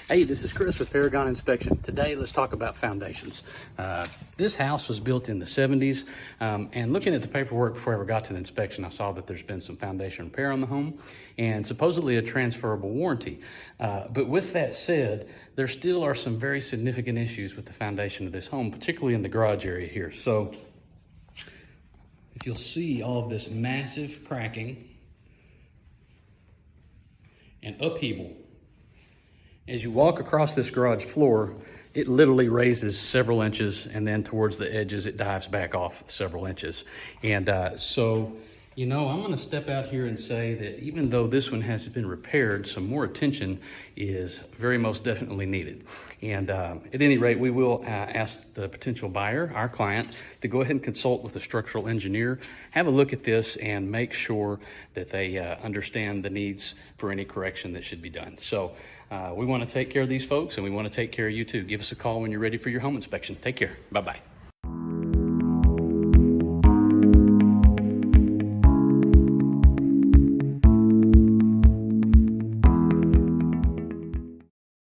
Hey, this is Chris with Paragon Inspection. Today, let's talk about foundations. This house was built in the 70s, and looking at the paperwork before I ever got to the inspection, I saw that there's been some foundation repair on the home and supposedly a transferable warranty. But with that said, there still are some very significant issues with the foundation of this home, particularly in the garage area here. So if you'll see all of this massive cracking and upheaval. As you walk across this garage floor, it literally raises several inches, and then towards the edges, it dives back off several inches. And so, you know, I'm gonna step out here and say that even though this one has been repaired, some more attention is very most definitely needed. And at any rate, we will ask the potential buyer, our client, to go ahead and consult with a structural engineer, have a look at this, and make sure that they understand the needs for any correction that should be done. So we want to take care of these folks, and we want to take care of you too. Give us a call when you're ready for your home inspection. Take care. Bye-bye.